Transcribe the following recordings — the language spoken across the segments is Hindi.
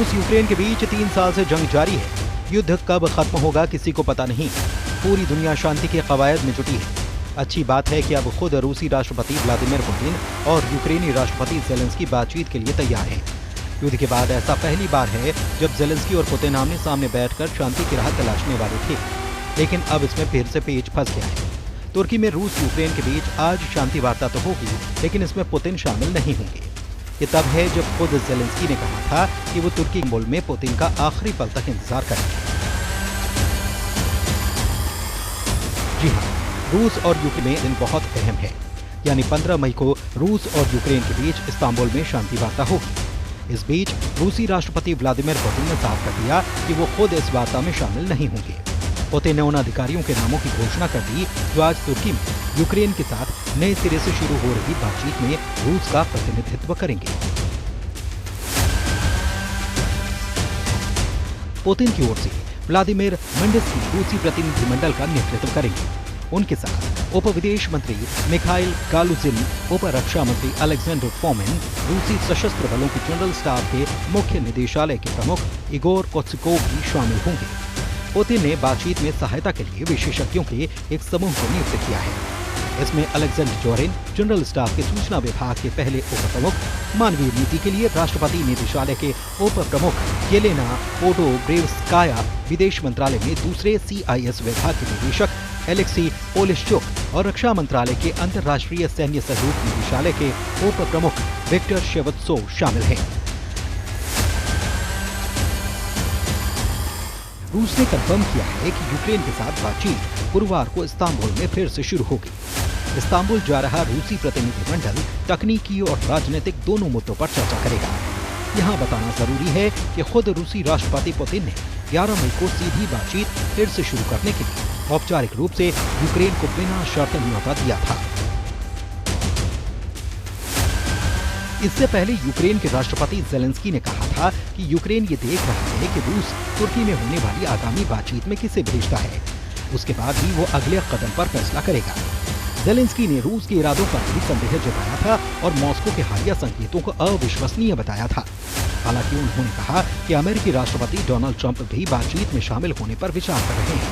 रूस यूक्रेन के बीच 3 साल से जंग जारी है। युद्ध कब खत्म होगा किसी को पता नहीं। पूरी दुनिया शांति के कवायद में जुटी है। अच्छी बात है कि अब खुद रूसी राष्ट्रपति व्लादिमीर पुतिन और यूक्रेनी राष्ट्रपति जेलेंस्की बातचीत के लिए तैयार हैं। युद्ध के बाद ऐसा पहली बार है जब जेलेंस्की और पुतिन आमने सामने बैठकर शांति की राह तलाशने वाले थे, लेकिन अब इसमें फिर से पेच फंस गया है। तुर्की में रूस यूक्रेन के बीच आज शांति वार्ता तो होगी, लेकिन इसमें पुतिन शामिल नहीं होंगे। ये तब है जब खुद जेलेंस्की ने कहा था कि वो तुर्की मुल्क में पुतिन का आखिरी पल तक इंतजार करेंगे। जी हाँ, रूस और यूक्रेन में दिन बहुत अहम है, यानी 15 मई को रूस और यूक्रेन के बीच इस्तांबुल में शांति वार्ता होगी। इस बीच रूसी राष्ट्रपति व्लादिमीर पुतिन ने साफ कर दिया कि वो खुद इस वार्ता में शामिल नहीं होंगे। पुतिन ने उन अधिकारियों के नामों की घोषणा कर दी जो आज तुर्की में यूक्रेन के साथ नए सिरे से शुरू हो रही बातचीत में रूस का प्रतिनिधित्व करेंगे। पुतिन की ओर से व्लादिमीर मेंडेस्की रूसी प्रतिनिधिमंडल का नेतृत्व करेंगे। उनके साथ उप विदेश मंत्री मिखाइल गालुजिन, उप रक्षा मंत्री अलेक्जेंडर फोमिन, रूसी सशस्त्र बलों की जनरल स्टाफ के मुख्य निदेशालय के प्रमुख इगोर कोत्सिकोव भी शामिल होंगे। पुतिन ने बातचीत में सहायता के लिए विशेषज्ञों के एक समूह को नियुक्त किया है। इसमें अलेक्जेंडर जोरिन, जनरल स्टाफ के सूचना विभाग के पहले उप प्रमुख, मानवीय नीति के लिए राष्ट्रपति निदेशालय के उप प्रमुख येलेना पोडोब्रेवस्काया, विदेश मंत्रालय में दूसरे CIS विभाग के निदेशक एलेक्सी पोलिश्चुक और रक्षा मंत्रालय के अंतर्राष्ट्रीय सैन्य सहयोग निदेशालय के उप प्रमुख विक्टर शेवत्सोव शामिल हैं। रूस ने कंफर्म किया है कि यूक्रेन के साथ बातचीत गुरुवार को इस्तांबुल में फिर से शुरू होगी। इस्तांबुल जा रहा रूसी प्रतिनिधिमंडल तकनीकी और राजनीतिक दोनों मुद्दों पर चर्चा करेगा। यहाँ बताना जरूरी है कि खुद रूसी राष्ट्रपति पुतिन ने 11 मई को सीधी बातचीत फिर से शुरू करने के लिए औपचारिक रूप से यूक्रेन को बिना शर्त न्योता दिया था। इससे पहले यूक्रेन के राष्ट्रपति जेलेंस्की ने कहा था कि यूक्रेन ये देख रहा है कि रूस तुर्की में होने वाली आगामी बातचीत में किसे भेजता है। उसके बाद ही वो अगले कदम पर फैसला करेगा। जेलेंस्की ने रूस के इरादों पर भी संदेह जताया था और मॉस्को के हालिया संकेतों को अविश्वसनीय बताया था। हालांकि उन्होंने कहा कि अमेरिकी राष्ट्रपति डोनाल्ड ट्रंप भी बातचीत में शामिल होने पर विचार कर रहे हैं।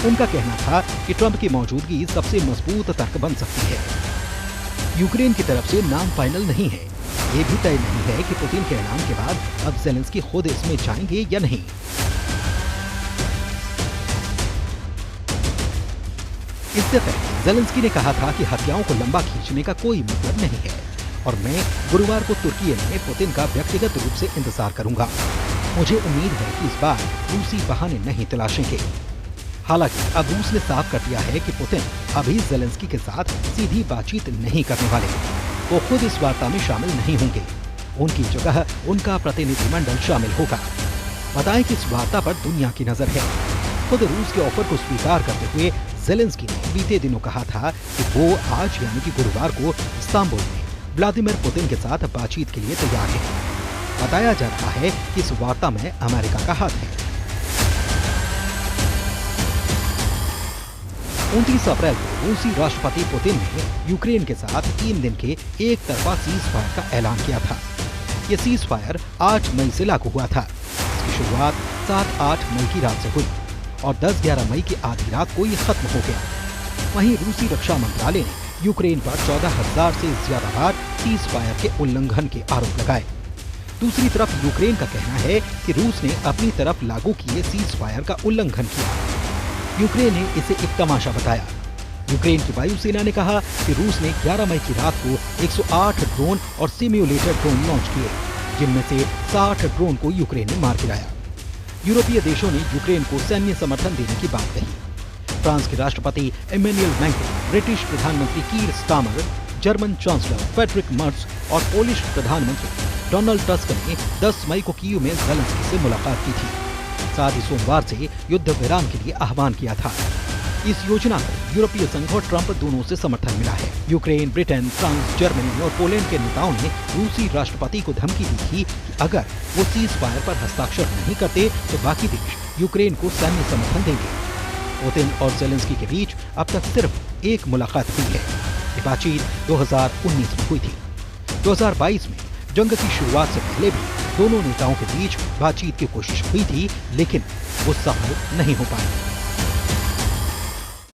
उनका कहना था कि ट्रंप की मौजूदगी सबसे मजबूत तर्क बन सकती है। यूक्रेन की तरफ से नाम फाइनल नहीं है। ये भी तय नहीं है कि पुतिन के ऐलान के बाद अब जेलेंस्की खुद इसमें जाएंगे या नहीं। इससे पहले जेलेंस्की ने कहा था कि हत्याओं को लंबा खींचने का कोई मतलब नहीं है और मैं गुरुवार को तुर्की में पुतिन का व्यक्तिगत रूप से इंतजार करूंगा। मुझे उम्मीद है कि इस बार रूसी बहाने नहीं तलाशेंगे। हालांकि अब रूस ने साफ कर दिया है कि पुतिन अभी जेलेंस्की के साथ सीधी बातचीत नहीं करने वाले। वो खुद इस वार्ता में शामिल नहीं होंगे। उनकी जगह उनका प्रतिनिधिमंडल शामिल होगा। बताएं कि इस वार्ता पर दुनिया की नजर है। खुद रूस के ऑफर को स्वीकार करते हुए जेलेंस्की ने बीते दिनों कहा था कि वो आज यानी कि गुरुवार को इस्तांबुल में व्लादिमीर पुतिन के साथ बातचीत के लिए तैयार है। बताया जा रहा है कि इस वार्ता में अमेरिका का हाथ है। 29 अप्रैल को रूसी राष्ट्रपति पुतिन ने यूक्रेन के साथ 3 दिन के एक तरफा सीज फायर का ऐलान किया था। ये सीज फायर 8 मई से लागू हुआ था। इसकी शुरुआत 7-8 मई की रात से हुई और 10-11 मई की आधी रात को ये खत्म हो गया। वहीं रूसी रक्षा मंत्रालय ने यूक्रेन पर 14,000 से ज्यादा बार सीज फायर के उल्लंघन के आरोप लगाए। दूसरी तरफ यूक्रेन का कहना है कि रूस ने अपनी तरफ लागू किए सीज फायर का उल्लंघन किया। यूक्रेन ने इसे एक तमाशा बताया। यूक्रेन की वायुसेना ने कहा कि रूस ने 11 मई की रात को 108 ड्रोन और सिम्युलेटर ड्रोन लॉन्च किए, जिनमें से 60 ड्रोन को यूक्रेन ने मार गिराया। यूरोपीय देशों ने यूक्रेन को सैन्य समर्थन देने की बात कही। फ्रांस के राष्ट्रपति इमैनुएल मैक्रों, ब्रिटिश प्रधानमंत्री Keir Starmer, German chancellor Friedrich Merz और पोलिश प्रधानमंत्री डोनाल्ड टस्क ने 10 मई को कीव में जेलेंस्की से मुलाकात की थी। साथ ही सोमवार से युद्ध विराम के लिए आह्वान किया था। इस योजना को यूरोपीय संघ और ट्रंप दोनों से समर्थन मिला है। यूक्रेन, ब्रिटेन, फ्रांस, जर्मनी और पोलैंड के नेताओं ने रूसी राष्ट्रपति को धमकी दी थी कि अगर वो सीज फायर पर हस्ताक्षर नहीं करते तो बाकी देश यूक्रेन को सैन्य समर्थन देंगे। पुतिन और जेलेंस्की के बीच अब तक सिर्फ एक मुलाकात हुई है। ये बातचीत 2019 में हुई थी। 2022 में जंग की शुरुआत से पहले भी दोनों नेताओं के बीच बातचीत की कोशिश हुई थी, लेकिन वो सफल नहीं हो पाई।